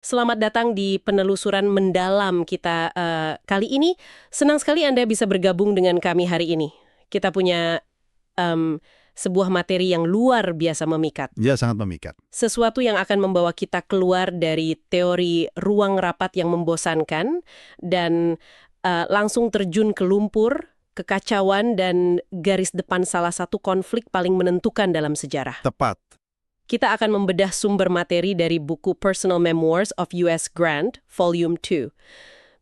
Selamat datang di penelusuran mendalam kita kali ini. Senang sekali Anda bisa bergabung dengan kami hari ini. Kita punya sebuah materi yang luar biasa memikat. Ya, sangat memikat. Sesuatu yang akan membawa kita keluar dari teori ruang rapat yang membosankan dan langsung terjun ke lumpur, kekacauan, dan garis depan salah satu konflik paling menentukan dalam sejarah. Tepat. Kita akan membedah sumber materi dari buku Personal Memoirs of U.S. Grant, Volume 2.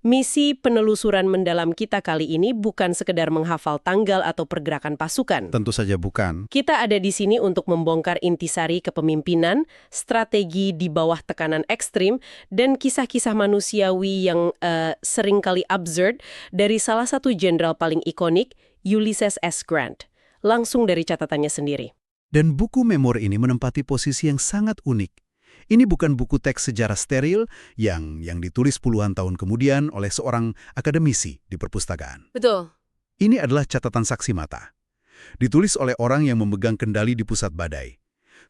Misi penelusuran mendalam kita kali ini bukan sekedar menghafal tanggal atau pergerakan pasukan. Tentu saja bukan. Kita ada di sini untuk membongkar intisari kepemimpinan, strategi di bawah tekanan ekstrim, dan kisah-kisah manusiawi yang seringkali absurd dari salah satu jenderal paling ikonik, Ulysses S. Grant. Langsung dari catatannya sendiri. Dan buku memori ini menempati posisi yang sangat unik. Ini bukan buku teks sejarah steril yang ditulis puluhan tahun kemudian oleh seorang akademisi di perpustakaan. Betul. Ini adalah catatan saksi mata. Ditulis oleh orang yang memegang kendali di pusat badai.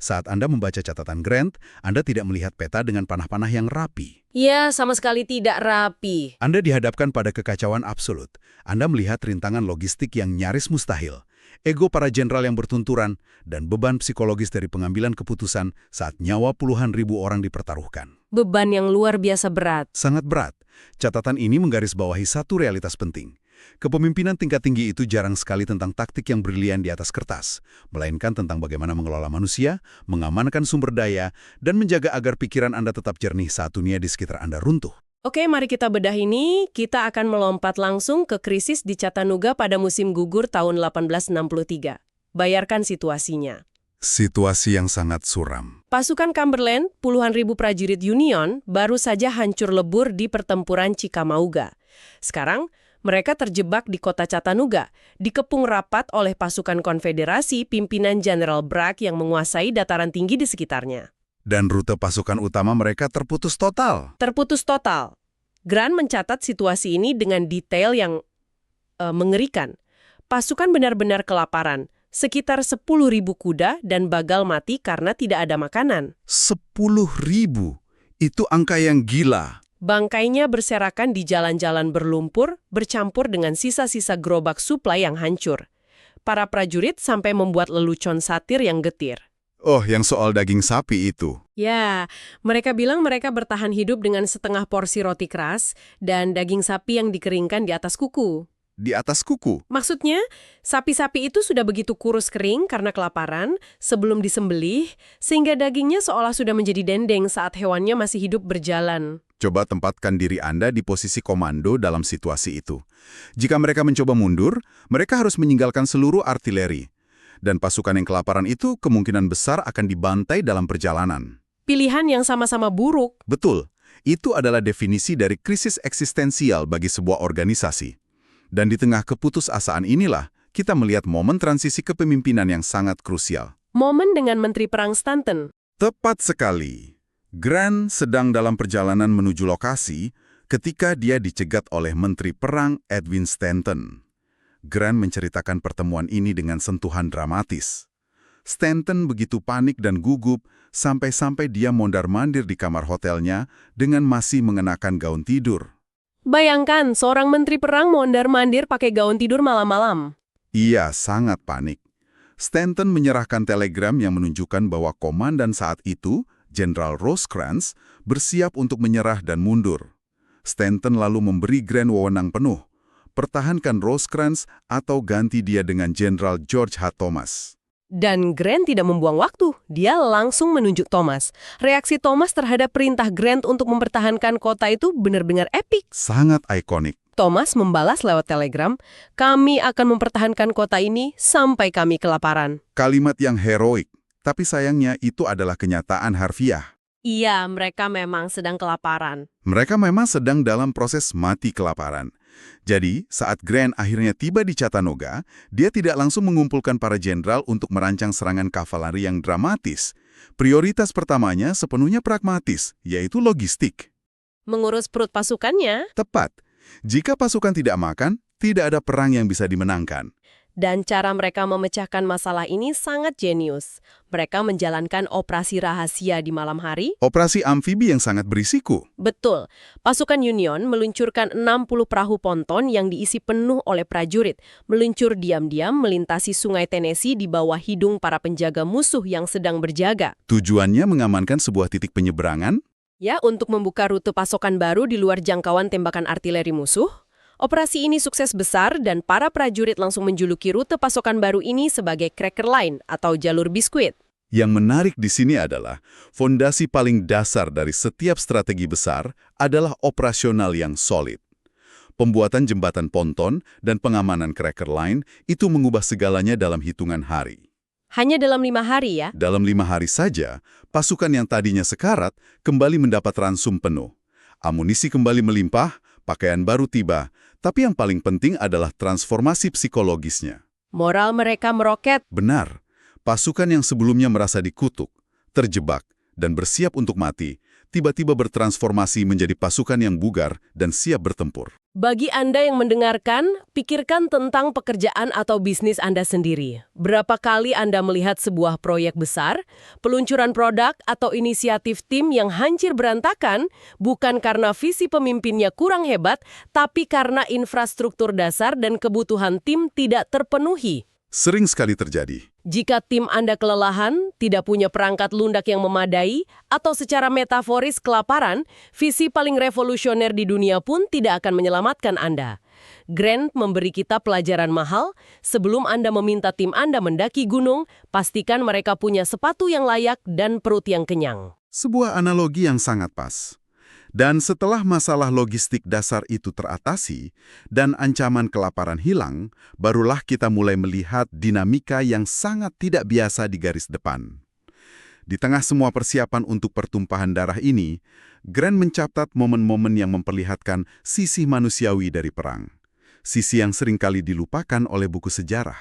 Saat Anda membaca catatan Grant, Anda tidak melihat peta dengan panah-panah yang rapi. Ya, sama sekali tidak rapi. Anda dihadapkan pada kekacauan absolut. Anda melihat rintangan logistik yang nyaris mustahil. Ego para jenderal yang bertunturan, dan beban psikologis dari pengambilan keputusan saat nyawa puluhan ribu orang dipertaruhkan. Beban yang luar biasa berat. Sangat berat. Catatan ini menggarisbawahi satu realitas penting. Kepemimpinan tingkat tinggi itu jarang sekali tentang taktik yang brilian di atas kertas, melainkan tentang bagaimana mengelola manusia, mengamankan sumber daya, dan menjaga agar pikiran Anda tetap jernih saat dunia di sekitar Anda runtuh. Oke, mari kita bedah ini. Kita akan melompat langsung ke krisis di Chattanooga pada musim gugur tahun 1863. Bayarkan situasinya. Situasi yang sangat suram. Pasukan Cumberland, puluhan ribu prajurit Union, baru saja hancur lebur di pertempuran Chickamauga. Sekarang, mereka terjebak di kota Chattanooga, dikepung rapat oleh pasukan konfederasi pimpinan General Bragg yang menguasai dataran tinggi di sekitarnya. Dan rute pasukan utama mereka terputus total. Terputus total. Grant mencatat situasi ini dengan detail yang mengerikan. Pasukan benar-benar kelaparan, sekitar 10.000 kuda dan bagal mati karena tidak ada makanan. 10.000? Itu angka yang gila. Bangkainya berserakan di jalan-jalan berlumpur, bercampur dengan sisa-sisa gerobak suplai yang hancur. Para prajurit sampai membuat lelucon satir yang getir. Oh, yang soal daging sapi itu. Ya, mereka bilang mereka bertahan hidup dengan setengah porsi roti keras dan daging sapi yang dikeringkan di atas kuku. Di atas kuku? Maksudnya, sapi-sapi itu sudah begitu kurus kering karena kelaparan sebelum disembelih, sehingga dagingnya seolah sudah menjadi dendeng saat hewannya masih hidup berjalan. Coba tempatkan diri Anda di posisi komando dalam situasi itu. Jika mereka mencoba mundur, mereka harus meninggalkan seluruh artileri. Dan pasukan yang kelaparan itu kemungkinan besar akan dibantai dalam perjalanan. Pilihan yang sama-sama buruk. Betul. Itu adalah definisi dari krisis eksistensial bagi sebuah organisasi. Dan di tengah keputusasaan inilah, kita melihat momen transisi kepemimpinan yang sangat krusial. Momen dengan Menteri Perang Stanton. Tepat sekali. Grant sedang dalam perjalanan menuju lokasi ketika dia dicegat oleh Menteri Perang Edwin Stanton. Grant menceritakan pertemuan ini dengan sentuhan dramatis. Stanton begitu panik dan gugup sampai-sampai dia mondar-mandir di kamar hotelnya dengan masih mengenakan gaun tidur. Bayangkan, seorang menteri perang mondar-mandir pakai gaun tidur malam-malam. Ia sangat panik. Stanton menyerahkan telegram yang menunjukkan bahwa komandan saat itu, Jenderal Rosecrans, bersiap untuk menyerah dan mundur. Stanton lalu memberi Grant wewenang penuh. Pertahankan Rosecrans atau ganti dia dengan Jenderal George H. Thomas. Dan Grant tidak membuang waktu. Dia langsung menunjuk Thomas. Reaksi Thomas terhadap perintah Grant untuk mempertahankan kota itu benar-benar epik. Sangat ikonik. Thomas membalas lewat telegram, "Kami akan mempertahankan kota ini sampai kami kelaparan." Kalimat yang heroik, tapi sayangnya itu adalah kenyataan harfiah. Iya, mereka memang sedang kelaparan. Mereka memang sedang dalam proses mati kelaparan. Jadi, saat Grant akhirnya tiba di Chattanooga, dia tidak langsung mengumpulkan para jenderal untuk merancang serangan kavaleri yang dramatis. Prioritas pertamanya sepenuhnya pragmatis, yaitu logistik. Mengurus perut pasukannya. Tepat. Jika pasukan tidak makan, tidak ada perang yang bisa dimenangkan. Dan cara mereka memecahkan masalah ini sangat jenius. Mereka menjalankan operasi rahasia di malam hari. Operasi amfibi yang sangat berisiko. Betul, pasukan Union meluncurkan 60 perahu ponton yang diisi penuh oleh prajurit, meluncur diam-diam melintasi sungai Tennessee di bawah hidung para penjaga musuh yang sedang berjaga. Tujuannya mengamankan sebuah titik penyeberangan. Ya, untuk membuka rute pasokan baru di luar jangkauan tembakan artileri musuh. Operasi ini sukses besar dan para prajurit langsung menjuluki rute pasokan baru ini sebagai Cracker Line atau jalur biskuit. Yang menarik di sini adalah, fondasi paling dasar dari setiap strategi besar adalah operasional yang solid. Pembuatan jembatan ponton dan pengamanan Cracker Line itu mengubah segalanya dalam hitungan hari. Hanya dalam 5 hari ya? Dalam 5 hari saja, pasukan yang tadinya sekarat kembali mendapat ransum penuh. Amunisi kembali melimpah, pakaian baru tiba, tapi yang paling penting adalah transformasi psikologisnya. Moral mereka meroket. Benar, pasukan yang sebelumnya merasa dikutuk, terjebak, dan bersiap untuk mati, tiba-tiba bertransformasi menjadi pasukan yang bugar dan siap bertempur. Bagi Anda yang mendengarkan, pikirkan tentang pekerjaan atau bisnis Anda sendiri. Berapa kali Anda melihat sebuah proyek besar, peluncuran produk atau inisiatif tim yang hancur berantakan, bukan karena visi pemimpinnya kurang hebat, tapi karena infrastruktur dasar dan kebutuhan tim tidak terpenuhi. Sering sekali terjadi. Jika tim Anda kelelahan, tidak punya perangkat lunak yang memadai, atau secara metaforis kelaparan, visi paling revolusioner di dunia pun tidak akan menyelamatkan Anda. Grant memberi kita pelajaran mahal, sebelum Anda meminta tim Anda mendaki gunung, pastikan mereka punya sepatu yang layak dan perut yang kenyang. Sebuah analogi yang sangat pas. Dan setelah masalah logistik dasar itu teratasi dan ancaman kelaparan hilang, barulah kita mulai melihat dinamika yang sangat tidak biasa di garis depan. Di tengah semua persiapan untuk pertumpahan darah ini, Grant mencatat momen-momen yang memperlihatkan sisi manusiawi dari perang. Sisi yang seringkali dilupakan oleh buku sejarah.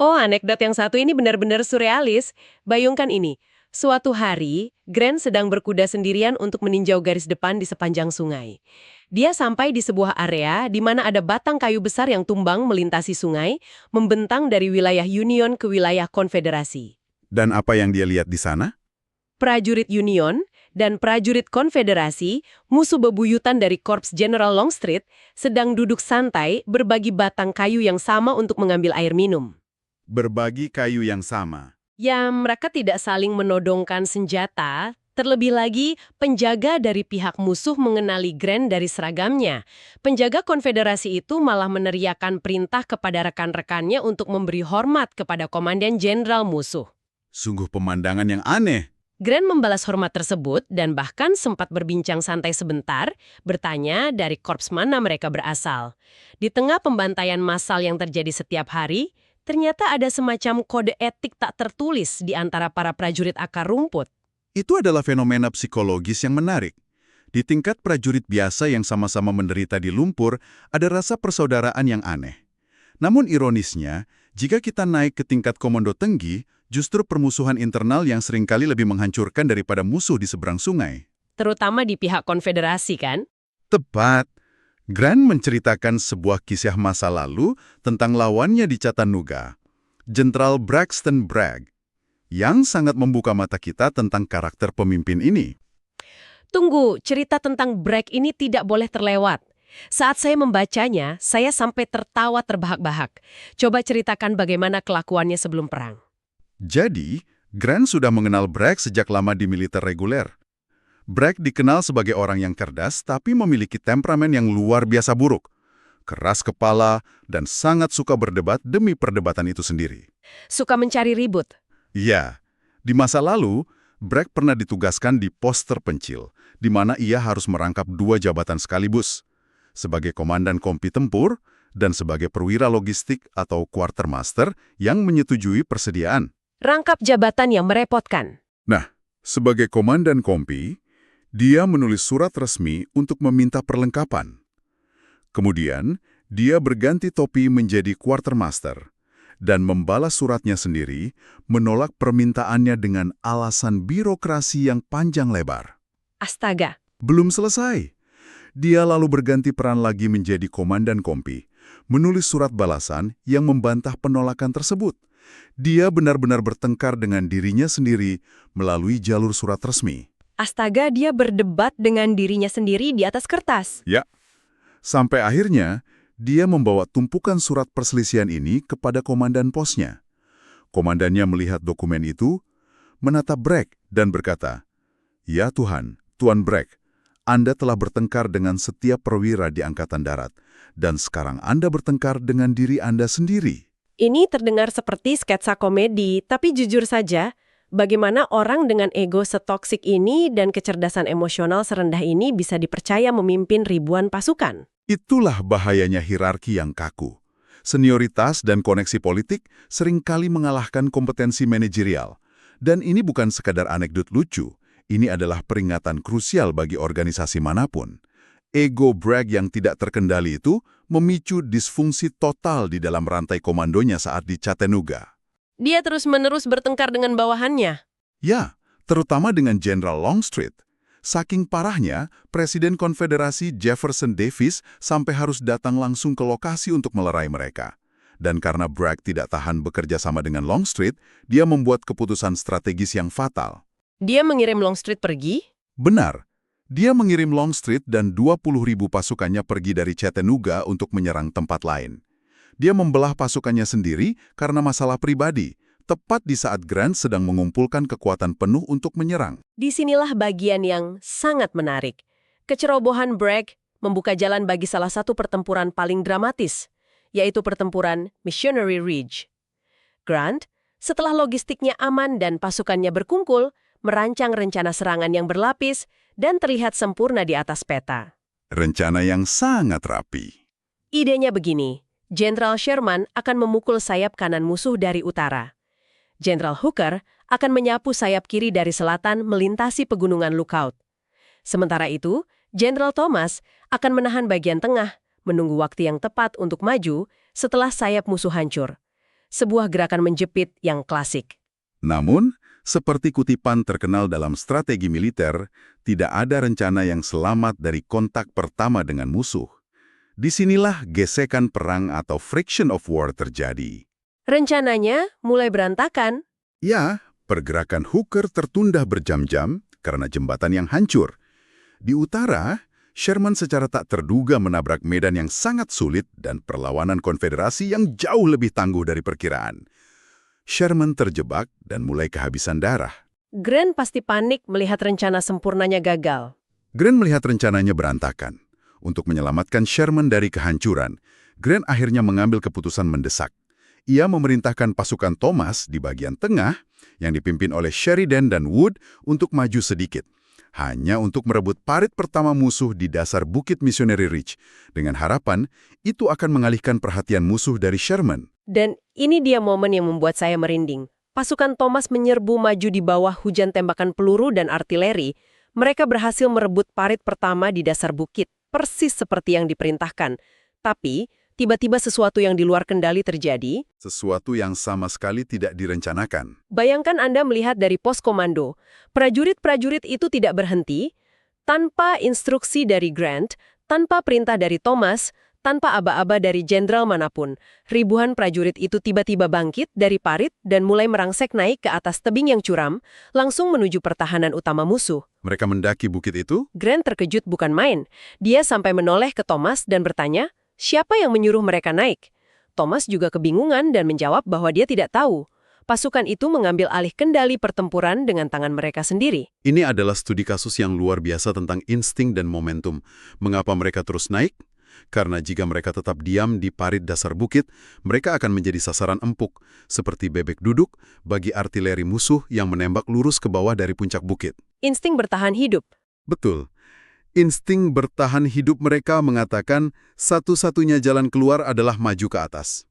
Oh, anekdot yang satu ini benar-benar surrealis. Bayangkan ini. Suatu hari, Grant sedang berkuda sendirian untuk meninjau garis depan di sepanjang sungai. Dia sampai di sebuah area di mana ada batang kayu besar yang tumbang melintasi sungai, membentang dari wilayah Union ke wilayah Konfederasi. Dan apa yang dia lihat di sana? Prajurit Union dan prajurit Konfederasi, musuh bebuyutan dari Korps General Longstreet, sedang duduk santai berbagi batang kayu yang sama untuk mengambil air minum. Berbagi kayu yang sama. Ya, mereka tidak saling menodongkan senjata. Terlebih lagi, penjaga dari pihak musuh mengenali Grant dari seragamnya. Penjaga konfederasi itu malah meneriakkan perintah kepada rekan-rekannya untuk memberi hormat kepada komandan jenderal musuh. Sungguh pemandangan yang aneh. Grant membalas hormat tersebut dan bahkan sempat berbincang santai sebentar, bertanya dari korps mana mereka berasal. Di tengah pembantaian massal yang terjadi setiap hari, ternyata ada semacam kode etik tak tertulis di antara para prajurit akar rumput. Itu adalah fenomena psikologis yang menarik. Di tingkat prajurit biasa yang sama-sama menderita di lumpur, ada rasa persaudaraan yang aneh. Namun ironisnya, jika kita naik ke tingkat komando tinggi, justru permusuhan internal yang seringkali lebih menghancurkan daripada musuh di seberang sungai. Terutama di pihak konfederasi, kan? Tepat. Grant menceritakan sebuah kisah masa lalu tentang lawannya di Chattanooga, Jenderal Braxton Bragg, yang sangat membuka mata kita tentang karakter pemimpin ini. Tunggu, cerita tentang Bragg ini tidak boleh terlewat. Saat saya membacanya, saya sampai tertawa terbahak-bahak. Coba ceritakan bagaimana kelakuannya sebelum perang. Jadi, Grant sudah mengenal Bragg sejak lama di militer reguler. Bragg dikenal sebagai orang yang cerdas tapi memiliki temperamen yang luar biasa buruk. Keras kepala dan sangat suka berdebat demi perdebatan itu sendiri. Suka mencari ribut. Ya, di masa lalu, Bragg pernah ditugaskan di pos terpencil, di mana ia harus merangkap 2 jabatan sekaligus, sebagai komandan kompi tempur dan sebagai perwira logistik atau quartermaster yang menyetujui persediaan. Rangkap jabatan yang merepotkan. Nah, sebagai komandan kompi, dia menulis surat resmi untuk meminta perlengkapan. Kemudian, dia berganti topi menjadi quartermaster dan membalas suratnya sendiri, menolak permintaannya dengan alasan birokrasi yang panjang lebar. Astaga. Belum selesai. Dia lalu berganti peran lagi menjadi komandan kompi, menulis surat balasan yang membantah penolakan tersebut. Dia benar-benar bertengkar dengan dirinya sendiri melalui jalur surat resmi. Astaga, dia berdebat dengan dirinya sendiri di atas kertas. Ya, sampai akhirnya dia membawa tumpukan surat perselisihan ini kepada komandan posnya. Komandannya melihat dokumen itu, menatap Bragg dan berkata, "Ya Tuhan, Tuan Bragg, Anda telah bertengkar dengan setiap perwira di Angkatan Darat, dan sekarang Anda bertengkar dengan diri Anda sendiri." Ini terdengar seperti sketsa komedi, tapi jujur saja, bagaimana orang dengan ego setoksik ini dan kecerdasan emosional serendah ini bisa dipercaya memimpin ribuan pasukan? Itulah bahayanya hierarki yang kaku. Senioritas dan koneksi politik seringkali mengalahkan kompetensi manajerial. Dan ini bukan sekadar anekdot lucu, ini adalah peringatan krusial bagi organisasi manapun. Ego Bragg yang tidak terkendali itu memicu disfungsi total di dalam rantai komandonya saat di Chattanooga. Dia terus-menerus bertengkar dengan bawahannya. Ya, terutama dengan Jenderal Longstreet. Saking parahnya, Presiden Konfederasi Jefferson Davis sampai harus datang langsung ke lokasi untuk melerai mereka. Dan karena Bragg tidak tahan bekerja sama dengan Longstreet, dia membuat keputusan strategis yang fatal. Dia mengirim Longstreet pergi? Benar, dia mengirim Longstreet dan 20.000 pasukannya pergi dari Chattanooga untuk menyerang tempat lain. Dia membelah pasukannya sendiri karena masalah pribadi, tepat di saat Grant sedang mengumpulkan kekuatan penuh untuk menyerang. Disinilah bagian yang sangat menarik. Kecerobohan Bragg membuka jalan bagi salah satu pertempuran paling dramatis, yaitu pertempuran Missionary Ridge. Grant, setelah logistiknya aman dan pasukannya berkumpul, merancang rencana serangan yang berlapis dan terlihat sempurna di atas peta. Rencana yang sangat rapi. Idenya begini, Jenderal Sherman akan memukul sayap kanan musuh dari utara. Jenderal Hooker akan menyapu sayap kiri dari selatan melintasi pegunungan Lookout. Sementara itu, Jenderal Thomas akan menahan bagian tengah, menunggu waktu yang tepat untuk maju setelah sayap musuh hancur. Sebuah gerakan menjepit yang klasik. Namun, seperti kutipan terkenal dalam strategi militer, tidak ada rencana yang selamat dari kontak pertama dengan musuh. Disinilah gesekan perang atau friction of war terjadi. Rencananya mulai berantakan. Ya, pergerakan Hooker tertunda berjam-jam karena jembatan yang hancur. Di utara, Sherman secara tak terduga menabrak medan yang sangat sulit dan perlawanan konfederasi yang jauh lebih tangguh dari perkiraan. Sherman terjebak dan mulai kehabisan darah. Grant pasti panik melihat rencana sempurnanya gagal. Grant melihat rencananya berantakan. Untuk menyelamatkan Sherman dari kehancuran, Grant akhirnya mengambil keputusan mendesak. Ia memerintahkan pasukan Thomas di bagian tengah, yang dipimpin oleh Sheridan dan Wood, untuk maju sedikit. Hanya untuk merebut parit pertama musuh di dasar Bukit Missionary Ridge, dengan harapan itu akan mengalihkan perhatian musuh dari Sherman. Dan ini dia momen yang membuat saya merinding. Pasukan Thomas menyerbu maju di bawah hujan tembakan peluru dan artileri. Mereka berhasil merebut parit pertama di dasar bukit, persis seperti yang diperintahkan. Tapi, tiba-tiba sesuatu yang di luar kendali terjadi. Sesuatu yang sama sekali tidak direncanakan. Bayangkan Anda melihat dari pos komando. Prajurit-prajurit itu tidak berhenti, tanpa instruksi dari Grant, tanpa perintah dari Thomas, tanpa aba-aba dari jenderal manapun. Ribuan prajurit itu tiba-tiba bangkit dari parit dan mulai merangsek naik ke atas tebing yang curam, langsung menuju pertahanan utama musuh. Mereka mendaki bukit itu? Grant terkejut bukan main. Dia sampai menoleh ke Thomas dan bertanya, siapa yang menyuruh mereka naik? Thomas juga kebingungan dan menjawab bahwa dia tidak tahu. Pasukan itu mengambil alih kendali pertempuran dengan tangan mereka sendiri. Ini adalah studi kasus yang luar biasa tentang insting dan momentum. Mengapa mereka terus naik? Karena jika mereka tetap diam di parit dasar bukit, mereka akan menjadi sasaran empuk, seperti bebek duduk bagi artileri musuh yang menembak lurus ke bawah dari puncak bukit. Insting bertahan hidup. Betul. Insting bertahan hidup mereka mengatakan satu-satunya jalan keluar adalah maju ke atas.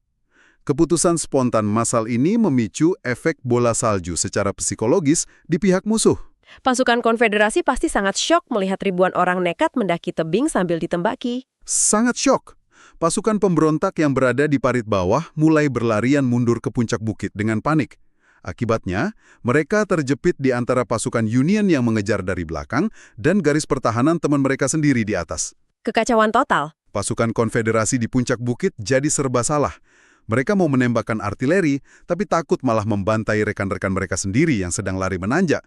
Keputusan spontan massal ini memicu efek bola salju secara psikologis di pihak musuh. Pasukan konfederasi pasti sangat syok melihat ribuan orang nekat mendaki tebing sambil ditembaki. Sangat syok. Pasukan pemberontak yang berada di parit bawah mulai berlarian mundur ke puncak bukit dengan panik. Akibatnya, mereka terjepit di antara pasukan Union yang mengejar dari belakang dan garis pertahanan teman mereka sendiri di atas. Kekacauan total. Pasukan konfederasi di puncak bukit jadi serba salah. Mereka mau menembakkan artileri, tapi takut malah membantai rekan-rekan mereka sendiri yang sedang lari menanjak.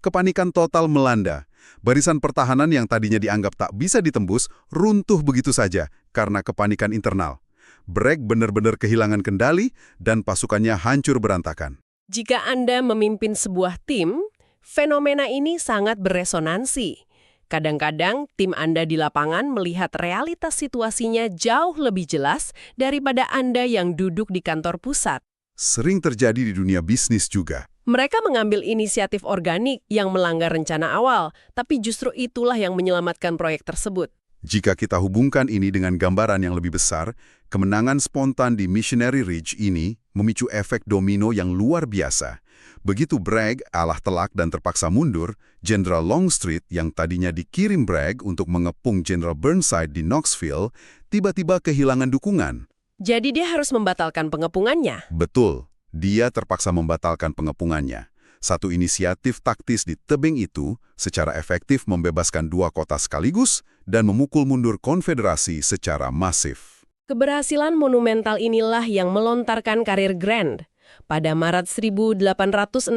Kepanikan total melanda. Barisan pertahanan yang tadinya dianggap tak bisa ditembus, runtuh begitu saja karena kepanikan internal. Bragg benar-benar kehilangan kendali dan pasukannya hancur berantakan. Jika Anda memimpin sebuah tim, fenomena ini sangat beresonansi. Kadang-kadang tim Anda di lapangan melihat realitas situasinya jauh lebih jelas daripada Anda yang duduk di kantor pusat. Sering terjadi di dunia bisnis juga. Mereka mengambil inisiatif organik yang melanggar rencana awal, tapi justru itulah yang menyelamatkan proyek tersebut. Jika kita hubungkan ini dengan gambaran yang lebih besar, kemenangan spontan di Missionary Ridge ini memicu efek domino yang luar biasa. Begitu Bragg alah telak dan terpaksa mundur, Jenderal Longstreet yang tadinya dikirim Bragg untuk mengepung Jenderal Burnside di Knoxville, tiba-tiba kehilangan dukungan. Jadi dia harus membatalkan pengepungannya. Betul, dia terpaksa membatalkan pengepungannya. Satu inisiatif taktis di tebing itu secara efektif membebaskan dua kota sekaligus dan memukul mundur konfederasi secara masif. Keberhasilan monumental inilah yang melontarkan karir Grant. Pada Maret 1864,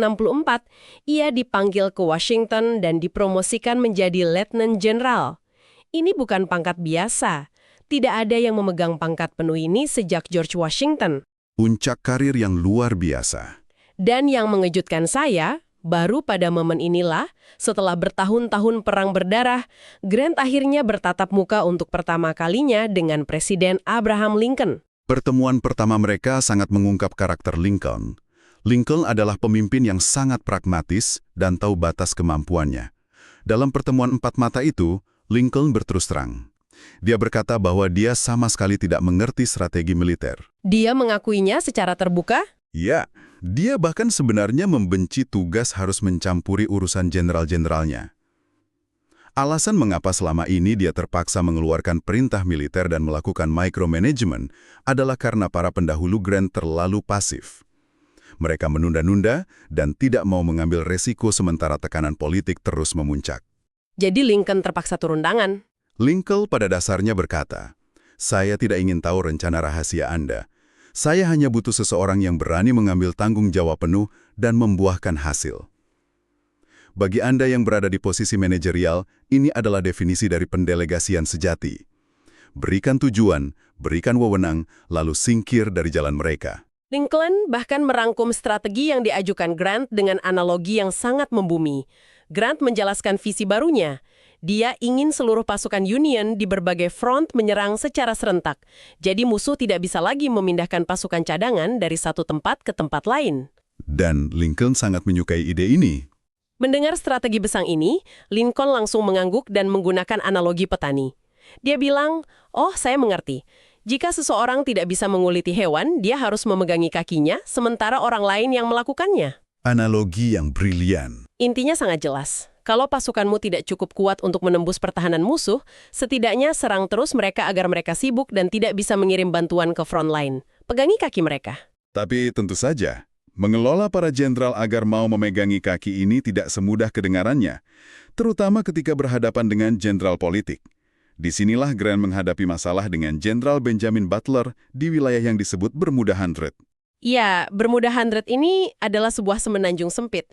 ia dipanggil ke Washington dan dipromosikan menjadi Letnan Jenderal. Ini bukan pangkat biasa. Tidak ada yang memegang pangkat penuh ini sejak George Washington. Puncak karir yang luar biasa. Dan yang mengejutkan saya, baru pada momen inilah, setelah bertahun-tahun perang berdarah, Grant akhirnya bertatap muka untuk pertama kalinya dengan Presiden Abraham Lincoln. Pertemuan pertama mereka sangat mengungkap karakter Lincoln. Lincoln adalah pemimpin yang sangat pragmatis dan tahu batas kemampuannya. Dalam pertemuan empat mata itu, Lincoln berterus terang. Dia berkata bahwa dia sama sekali tidak mengerti strategi militer. Dia mengakuinya secara terbuka? Ya, dia bahkan sebenarnya membenci tugas harus mencampuri urusan jenderal-jenderalnya. Alasan mengapa selama ini dia terpaksa mengeluarkan perintah militer dan melakukan micromanagement adalah karena para pendahulu Grant terlalu pasif. Mereka menunda-nunda dan tidak mau mengambil resiko sementara tekanan politik terus memuncak. Jadi Lincoln terpaksa turun tangan. Lincoln pada dasarnya berkata, "Saya tidak ingin tahu rencana rahasia Anda. Saya hanya butuh seseorang yang berani mengambil tanggung jawab penuh dan membuahkan hasil." Bagi Anda yang berada di posisi manajerial, ini adalah definisi dari pendelegasian sejati. Berikan tujuan, berikan wewenang, lalu singkir dari jalan mereka. Lincoln bahkan merangkum strategi yang diajukan Grant dengan analogi yang sangat membumi. Grant menjelaskan visi barunya. Dia ingin seluruh pasukan Union di berbagai front menyerang secara serentak. Jadi musuh tidak bisa lagi memindahkan pasukan cadangan dari satu tempat ke tempat lain. Dan Lincoln sangat menyukai ide ini. Mendengar strategi besar ini, Lincoln langsung mengangguk dan menggunakan analogi petani. Dia bilang, "Oh, saya mengerti. Jika seseorang tidak bisa menguliti hewan, dia harus memegangi kakinya, sementara orang lain yang melakukannya." Analogi yang brilian. Intinya sangat jelas. Kalau pasukanmu tidak cukup kuat untuk menembus pertahanan musuh, setidaknya serang terus mereka agar mereka sibuk dan tidak bisa mengirim bantuan ke front line. Pegangi kaki mereka. Tapi tentu saja, mengelola para jenderal agar mau memegangi kaki ini tidak semudah kedengarannya, terutama ketika berhadapan dengan jenderal politik. Disinilah Grant menghadapi masalah dengan Jenderal Benjamin Butler di wilayah yang disebut Bermuda Hundred. Ya, Bermuda Hundred ini adalah sebuah semenanjung sempit.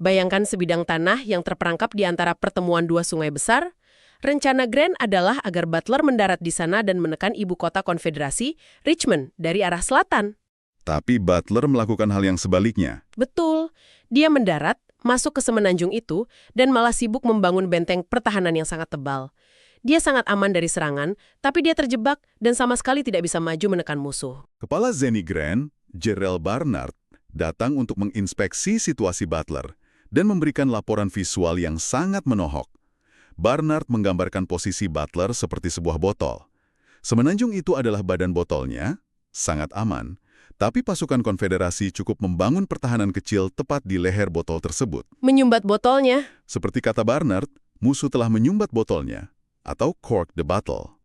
Bayangkan sebidang tanah yang terperangkap di antara pertemuan dua sungai besar. Rencana Grant adalah agar Butler mendarat di sana dan menekan ibu kota konfederasi, Richmond, dari arah selatan. Tapi Butler melakukan hal yang sebaliknya. Betul, dia mendarat, masuk ke semenanjung itu, dan malah sibuk membangun benteng pertahanan yang sangat tebal. Dia sangat aman dari serangan, tapi dia terjebak dan sama sekali tidak bisa maju menekan musuh. Kepala Zeni Grant, Gerald Barnard, datang untuk menginspeksi situasi Butler dan memberikan laporan visual yang sangat menohok. Barnard menggambarkan posisi Butler seperti sebuah botol. Semenanjung itu adalah badan botolnya, sangat aman. Tapi pasukan konfederasi cukup membangun pertahanan kecil tepat di leher botol tersebut. Menyumbat botolnya? Seperti kata Barnard, musuh telah menyumbat botolnya, atau cork the bottle.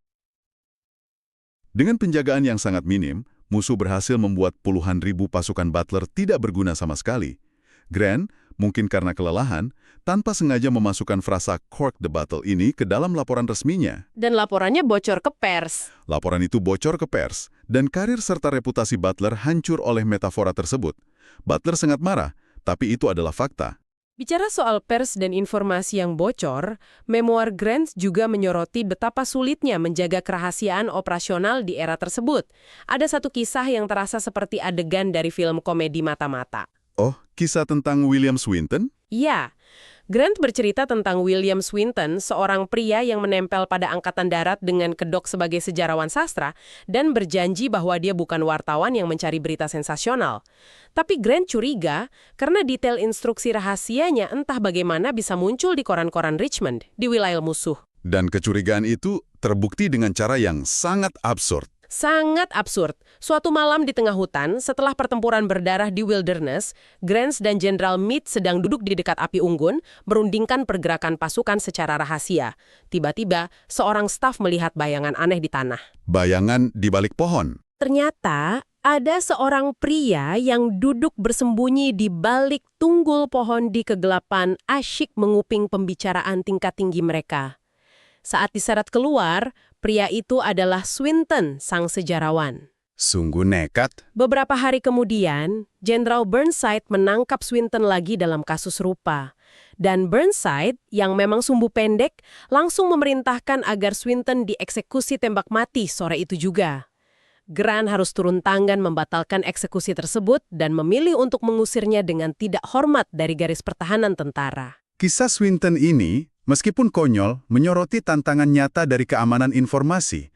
Dengan penjagaan yang sangat minim, musuh berhasil membuat puluhan ribu pasukan Butler tidak berguna sama sekali. Grant mungkin karena kelelahan, tanpa sengaja memasukkan frasa cork the bottle ini ke dalam laporan resminya. Dan laporannya bocor ke pers. Laporan itu bocor ke pers, dan karir serta reputasi Butler hancur oleh metafora tersebut. Butler sangat marah, tapi itu adalah fakta. Bicara soal pers dan informasi yang bocor, memoir Grant juga menyoroti betapa sulitnya menjaga kerahasiaan operasional di era tersebut. Ada satu kisah yang terasa seperti adegan dari film komedi mata-mata. Oh, kisah tentang William Swinton? Iya, Grant bercerita tentang William Swinton, seorang pria yang menempel pada Angkatan Darat dengan kedok sebagai sejarawan sastra dan berjanji bahwa dia bukan wartawan yang mencari berita sensasional. Tapi Grant curiga karena detail instruksi rahasianya entah bagaimana bisa muncul di koran-koran Richmond di wilayah musuh. Dan kecurigaan itu terbukti dengan cara yang sangat absurd. Sangat absurd. Suatu malam di tengah hutan, setelah pertempuran berdarah di Wilderness, Grant dan Jenderal Meade sedang duduk di dekat api unggun, merundingkan pergerakan pasukan secara rahasia. Tiba-tiba, seorang staf melihat bayangan aneh di tanah. Bayangan di balik pohon. Ternyata, ada seorang pria yang duduk bersembunyi di balik tunggul pohon di kegelapan, asyik menguping pembicaraan tingkat tinggi mereka. Saat diseret keluar, pria itu adalah Swinton, sang sejarawan. Sungguh nekat. Beberapa hari kemudian, Jenderal Burnside menangkap Swinton lagi dalam kasus serupa. Dan Burnside, yang memang sumbu pendek, langsung memerintahkan agar Swinton dieksekusi tembak mati sore itu juga. Grant harus turun tangan membatalkan eksekusi tersebut dan memilih untuk mengusirnya dengan tidak hormat dari garis pertahanan tentara. Kisah Swinton ini, meskipun konyol, menyoroti tantangan nyata dari keamanan informasi.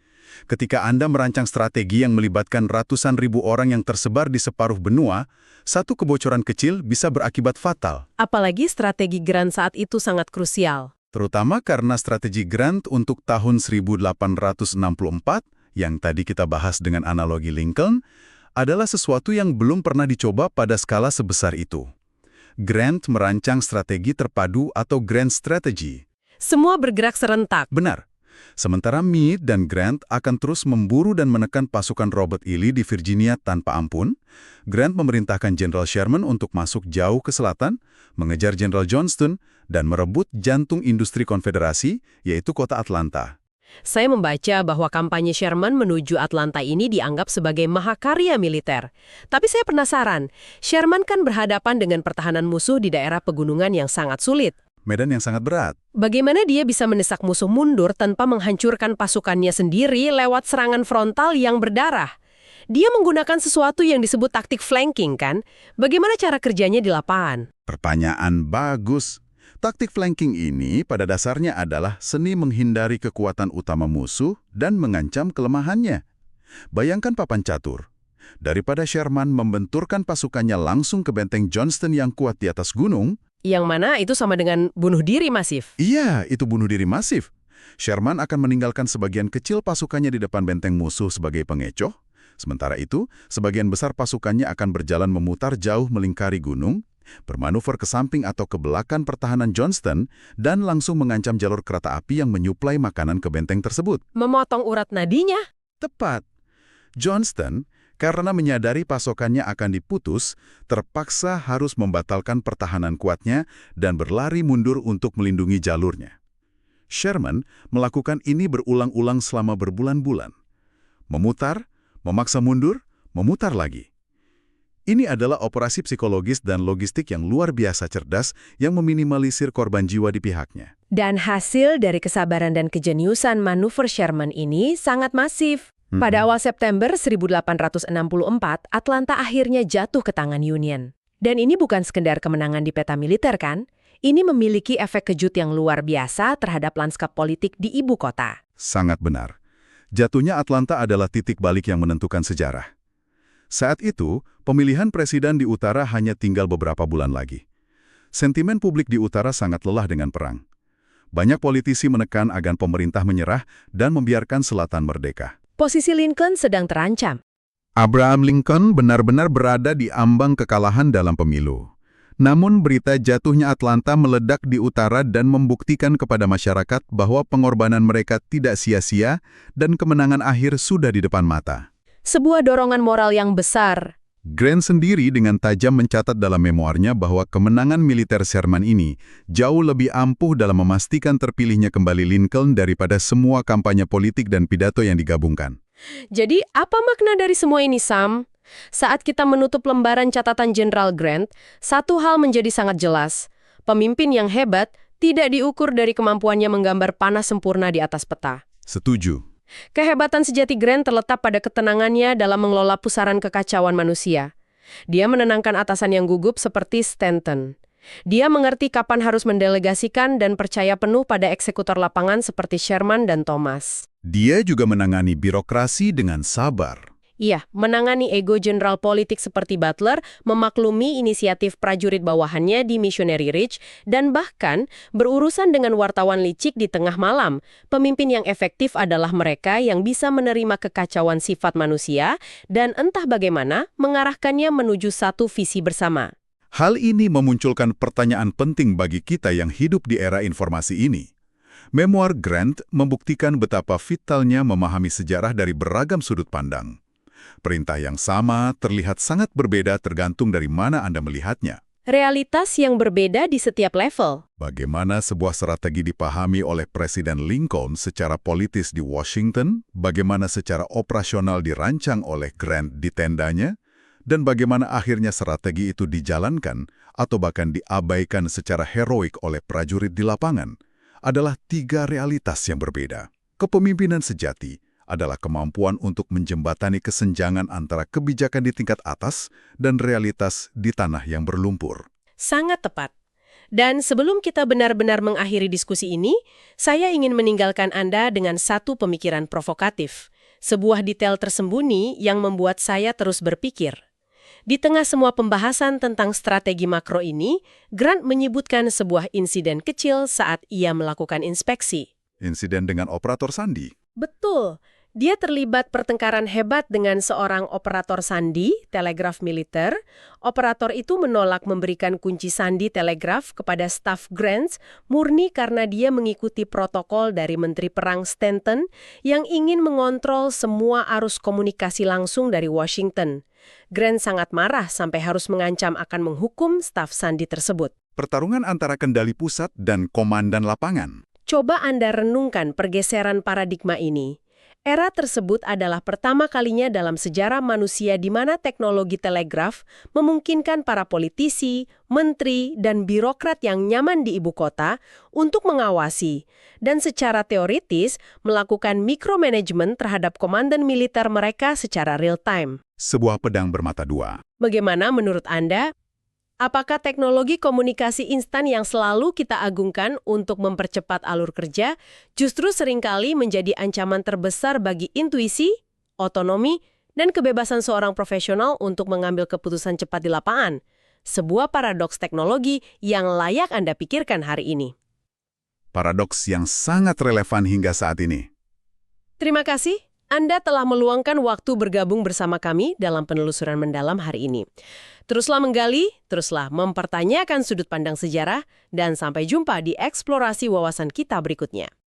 Ketika Anda merancang strategi yang melibatkan ratusan ribu orang yang tersebar di separuh benua, satu kebocoran kecil bisa berakibat fatal. Apalagi strategi Grant saat itu sangat krusial. Terutama karena strategi Grant untuk tahun 1864, yang tadi kita bahas dengan analogi Lincoln, adalah sesuatu yang belum pernah dicoba pada skala sebesar itu. Grant merancang strategi terpadu atau Grand Strategy. Semua bergerak serentak. Benar. Sementara Meade dan Grant akan terus memburu dan menekan pasukan Robert E. Lee di Virginia tanpa ampun, Grant memerintahkan Jenderal Sherman untuk masuk jauh ke selatan, mengejar Jenderal Johnston, dan merebut jantung industri konfederasi, yaitu kota Atlanta. Saya membaca bahwa kampanye Sherman menuju Atlanta ini dianggap sebagai mahakarya militer. Tapi saya penasaran, Sherman kan berhadapan dengan pertahanan musuh di daerah pegunungan yang sangat sulit. Medan yang sangat berat. Bagaimana dia bisa mendesak musuh mundur tanpa menghancurkan pasukannya sendiri lewat serangan frontal yang berdarah? Dia menggunakan sesuatu yang disebut taktik flanking, kan? Bagaimana cara kerjanya di lapangan? Pertanyaan bagus. Taktik flanking ini pada dasarnya adalah seni menghindari kekuatan utama musuh dan mengancam kelemahannya. Bayangkan papan catur. Daripada Sherman membenturkan pasukannya langsung ke benteng Johnston yang kuat di atas gunung, yang mana itu sama dengan bunuh diri masif. iya, itu bunuh diri masif. Sherman akan meninggalkan sebagian kecil pasukannya di depan benteng musuh sebagai pengecoh. Sementara itu, sebagian besar pasukannya akan berjalan memutar jauh melingkari gunung, bermanuver ke samping atau ke belakang pertahanan Johnston, dan langsung mengancam jalur kereta api yang menyuplai makanan ke benteng tersebut. Memotong urat nadinya? Tepat. Johnston, karena menyadari pasokannya akan diputus, terpaksa harus membatalkan pertahanan kuatnya dan berlari mundur untuk melindungi jalurnya. Sherman melakukan ini berulang-ulang selama berbulan-bulan. Memutar, memaksa mundur, memutar lagi. Ini adalah operasi psikologis dan logistik yang luar biasa cerdas yang meminimalisir korban jiwa di pihaknya. Dan hasil dari kesabaran dan kejeniusan manuver Sherman ini sangat masif. Pada awal September 1864, Atlanta akhirnya jatuh ke tangan Union. Dan ini bukan sekedar kemenangan di peta militer, kan? Ini memiliki efek kejut yang luar biasa terhadap lanskap politik di ibu kota. Sangat benar. Jatuhnya Atlanta adalah titik balik yang menentukan sejarah. Saat itu, pemilihan presiden di utara hanya tinggal beberapa bulan lagi. Sentimen publik di utara sangat lelah dengan perang. Banyak politisi menekan agar pemerintah menyerah dan membiarkan selatan merdeka. Posisi Lincoln sedang terancam. Abraham Lincoln benar-benar berada di ambang kekalahan dalam pemilu. Namun berita jatuhnya Atlanta meledak di utara dan membuktikan kepada masyarakat bahwa pengorbanan mereka tidak sia-sia dan kemenangan akhir sudah di depan mata. Sebuah dorongan moral yang besar. Grant sendiri dengan tajam mencatat dalam memoarnya bahwa kemenangan militer Sherman ini jauh lebih ampuh dalam memastikan terpilihnya kembali Lincoln daripada semua kampanye politik dan pidato yang digabungkan. Jadi, apa makna dari semua ini, Sam? Saat kita menutup lembaran catatan Jenderal Grant, satu hal menjadi sangat jelas. Pemimpin yang hebat tidak diukur dari kemampuannya menggambar panah sempurna di atas peta. Setuju. Kehebatan sejati Grant terletak pada ketenangannya dalam mengelola pusaran kekacauan manusia. Dia menenangkan atasan yang gugup seperti Stanton. Dia mengerti kapan harus mendelegasikan dan percaya penuh pada eksekutor lapangan seperti Sherman dan Thomas. Dia juga menangani birokrasi dengan sabar. Iya, menangani ego jenderal politik seperti Butler, memaklumi inisiatif prajurit bawahannya di Missionary Ridge, dan bahkan berurusan dengan wartawan licik di tengah malam. Pemimpin yang efektif adalah mereka yang bisa menerima kekacauan sifat manusia dan entah bagaimana mengarahkannya menuju satu visi bersama. Hal ini memunculkan pertanyaan penting bagi kita yang hidup di era informasi ini. Memoir Grant membuktikan betapa vitalnya memahami sejarah dari beragam sudut pandang. Perintah yang sama terlihat sangat berbeda tergantung dari mana Anda melihatnya. Realitas yang berbeda di setiap level. Bagaimana sebuah strategi dipahami oleh Presiden Lincoln secara politis di Washington, bagaimana secara operasional dirancang oleh Grant di tendanya, dan bagaimana akhirnya strategi itu dijalankan atau bahkan diabaikan secara heroik oleh prajurit di lapangan, adalah tiga realitas yang berbeda. Kepemimpinan sejati adalah kemampuan untuk menjembatani kesenjangan antara kebijakan di tingkat atas dan realitas di tanah yang berlumpur. Sangat tepat. Dan sebelum kita benar-benar mengakhiri diskusi ini, saya ingin meninggalkan Anda dengan satu pemikiran provokatif. Sebuah detail tersembunyi yang membuat saya terus berpikir. Di tengah semua pembahasan tentang strategi makro ini, Grant menyebutkan sebuah insiden kecil saat ia melakukan inspeksi. Insiden dengan operator sandi. Betul. Dia terlibat pertengkaran hebat dengan seorang operator sandi, telegraf militer. Operator itu menolak memberikan kunci sandi telegraf kepada staf Grant murni karena dia mengikuti protokol dari Menteri Perang Stanton yang ingin mengontrol semua arus komunikasi langsung dari Washington. Grant sangat marah sampai harus mengancam akan menghukum staf sandi tersebut. Pertarungan antara kendali pusat dan komandan lapangan. Coba Anda renungkan pergeseran paradigma ini. Era tersebut adalah pertama kalinya dalam sejarah manusia di mana teknologi telegraf memungkinkan para politisi, menteri, dan birokrat yang nyaman di ibu kota untuk mengawasi dan secara teoritis melakukan micromanagement terhadap komandan militer mereka secara real-time. Sebuah pedang bermata dua. Bagaimana menurut Anda? Apakah teknologi komunikasi instan yang selalu kita agungkan untuk mempercepat alur kerja justru seringkali menjadi ancaman terbesar bagi intuisi, otonomi, dan kebebasan seorang profesional untuk mengambil keputusan cepat di lapangan? Sebuah paradoks teknologi yang layak Anda pikirkan hari ini. Paradoks yang sangat relevan hingga saat ini. Terima kasih. Anda telah meluangkan waktu bergabung bersama kami dalam penelusuran mendalam hari ini. Teruslah menggali, teruslah mempertanyakan sudut pandang sejarah, dan sampai jumpa di eksplorasi wawasan kita berikutnya.